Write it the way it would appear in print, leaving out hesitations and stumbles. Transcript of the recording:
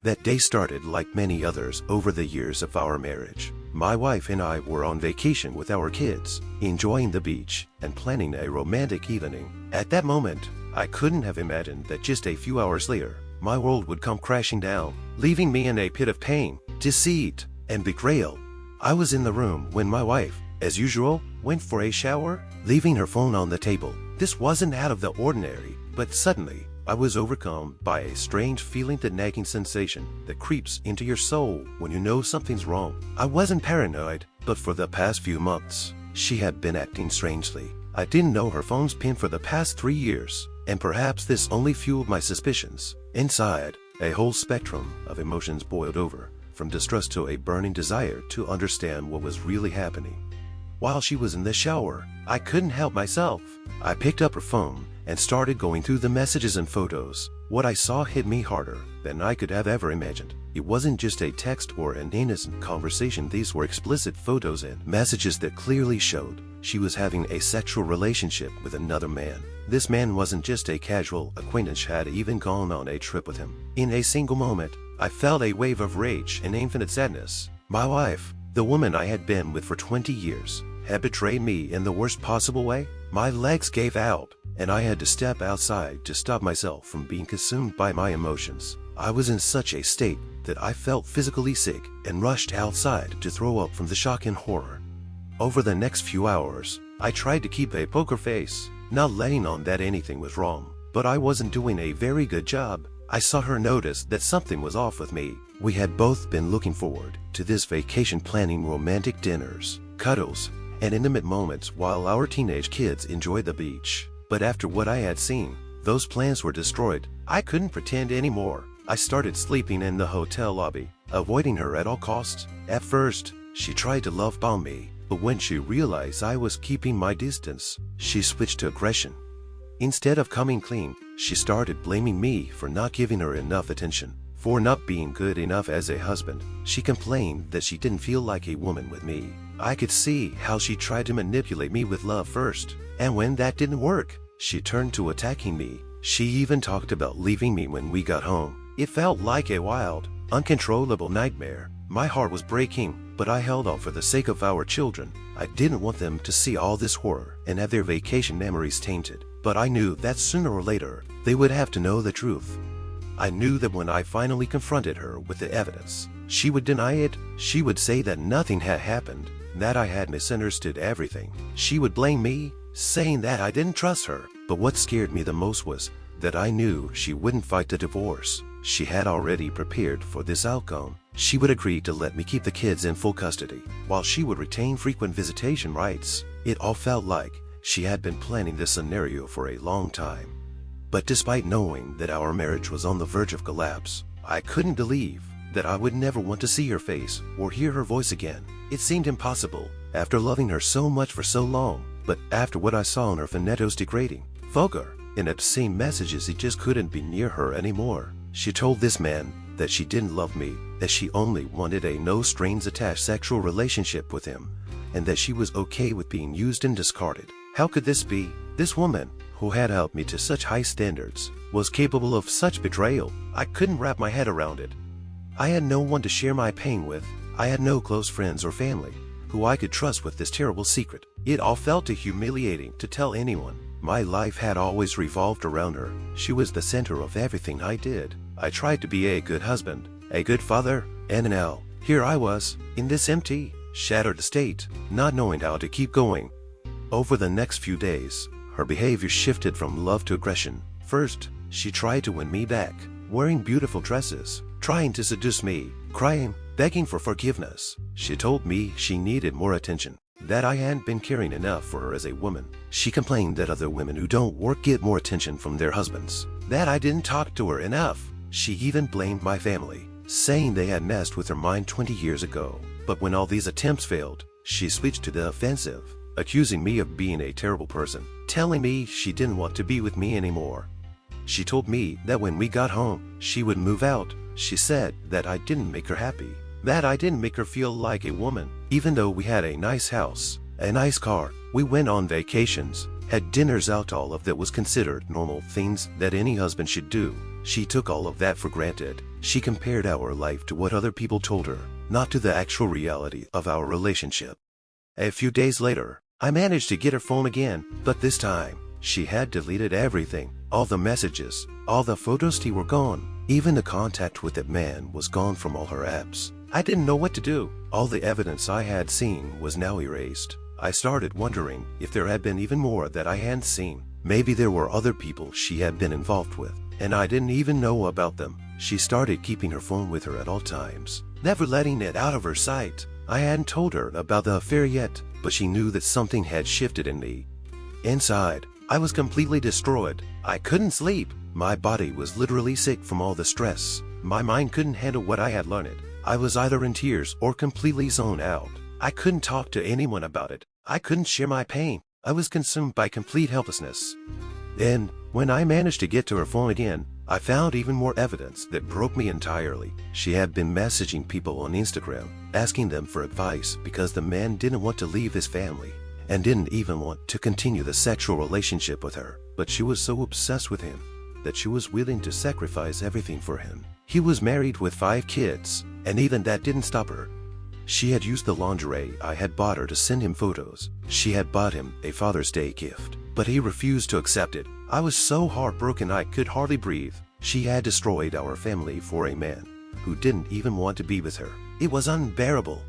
That day started like many others over the years of our marriage. My wife and I were on vacation with our kids, enjoying the beach and planning a romantic evening. At that moment, I couldn't have imagined that just a few hours later, my world would come crashing down, leaving me in a pit of pain, deceit, and betrayal. I was in the room when my wife, as usual, went for a shower, leaving her phone on the table. This wasn't out of the ordinary, but suddenly, I was overcome by a strange feeling, the nagging sensation that creeps into your soul when you know something's wrong. I wasn't paranoid, but for the past few months, she had been acting strangely. I didn't know her phone's pin for the past 3 years, and perhaps this only fueled my suspicions. Inside, a whole spectrum of emotions boiled over, from distrust to a burning desire to understand what was really happening. While she was in the shower, I couldn't help myself. I picked up her phone and started going through the messages and photos. What I saw hit me harder than I could have ever imagined. It wasn't just a text or an innocent conversation. These were explicit photos and messages that clearly showed she was having a sexual relationship with another man. This man wasn't just a casual acquaintance, had even gone on a trip with him. In a single moment, I felt a wave of rage and infinite sadness. My wife, the woman I had been with for 20 years, had betrayed me in the worst possible way. My legs gave out, and I had to step outside to stop myself from being consumed by my emotions. I was in such a state that I felt physically sick and rushed outside to throw up from the shock and horror. Over the next few hours, I tried to keep a poker face, not letting on that anything was wrong, but I wasn't doing a very good job. I saw her notice that something was off with me. We had both been looking forward to this vacation, planning romantic dinners, cuddles, and intimate moments while our teenage kids enjoyed the beach. But after what I had seen, those plans were destroyed. I couldn't pretend anymore. I started sleeping in the hotel lobby, avoiding her at all costs. At first, she tried to love bomb me, but when she realized I was keeping my distance, she switched to aggression. Instead of coming clean, she started blaming me for not giving her enough attention, for not being good enough as a husband. She complained that she didn't feel like a woman with me. I could see how she tried to manipulate me with love first, and when that didn't work, she turned to attacking me. She even talked about leaving me when we got home. It felt like a wild, uncontrollable nightmare. My heart was breaking, but I held on for the sake of our children. I didn't want them to see all this horror and have their vacation memories tainted, but I knew that sooner or later, they would have to know the truth. I knew that when I finally confronted her with the evidence, she would deny it. She would say that nothing had happened, that I had misunderstood everything. She would blame me, saying that I didn't trust her. But what scared me the most was that I knew she wouldn't fight the divorce. She had already prepared for this outcome. She would agree to let me keep the kids in full custody, while she would retain frequent visitation rights. It all felt like she had been planning this scenario for a long time. But despite knowing that our marriage was on the verge of collapse, I couldn't believe that I would never want to see her face or hear her voice again. It seemed impossible, after loving her so much for so long. But after what I saw on her photos, degrading, vulgar, and obscene messages, it just couldn't be near her anymore. She told this man that she didn't love me, that she only wanted a no-strings-attached sexual relationship with him, and that she was okay with being used and discarded. How could this be? This woman, who had held me to such high standards, was capable of such betrayal. I couldn't wrap my head around it. I had no one to share my pain with. I had no close friends or family who I could trust with this terrible secret. It all felt too humiliating to tell anyone. My life had always revolved around her. She was the center of everything I did. I tried to be a good husband, a good father, and now, here I was, in this empty, shattered state, not knowing how to keep going. Over the next few days, her behavior shifted from love to aggression. First, she tried to win me back, wearing beautiful dresses, trying to seduce me, crying, begging for forgiveness. She told me she needed more attention, that I hadn't been caring enough for her as a woman. She complained that other women who don't work get more attention from their husbands, that I didn't talk to her enough. She even blamed my family, saying they had messed with her mind 20 years ago. But when all these attempts failed, she switched to the offensive, accusing me of being a terrible person, telling me she didn't want to be with me anymore. She told me that when we got home, she would move out. She said that I didn't make her happy, that I didn't make her feel like a woman. Even though we had a nice house, a nice car, we went on vacations, had dinners out, all of that was considered normal things that any husband should do. She took all of that for granted. She compared our life to what other people told her, not to the actual reality of our relationship. A few days later, I managed to get her phone again, but this time, she had deleted everything. All the messages, all the photos were gone. Even the contact with that man was gone from all her apps. I didn't know what to do. All the evidence I had seen was now erased. I started wondering if there had been even more that I hadn't seen. Maybe there were other people she had been involved with, and I didn't even know about them. She started keeping her phone with her at all times, never letting it out of her sight. I hadn't told her about the affair yet, but she knew that something had shifted in me. Inside, I was completely destroyed. I couldn't sleep. My body was literally sick from all the stress. My mind couldn't handle what I had learned. I was either in tears or completely zoned out. I couldn't talk to anyone about it. I couldn't share my pain. I was consumed by complete helplessness. Then, when I managed to get to her phone again, I found even more evidence that broke me entirely. She had been messaging people on Instagram, asking them for advice because the man didn't want to leave his family and didn't even want to continue the sexual relationship with her. But she was so obsessed with him that she was willing to sacrifice everything for him. He was married with 5 kids, and even that didn't stop her. She had used the lingerie I had bought her to send him photos. She had bought him a Father's Day gift, but he refused to accept it. I was so heartbroken I could hardly breathe. She had destroyed our family for a man who didn't even want to be with her. It was unbearable.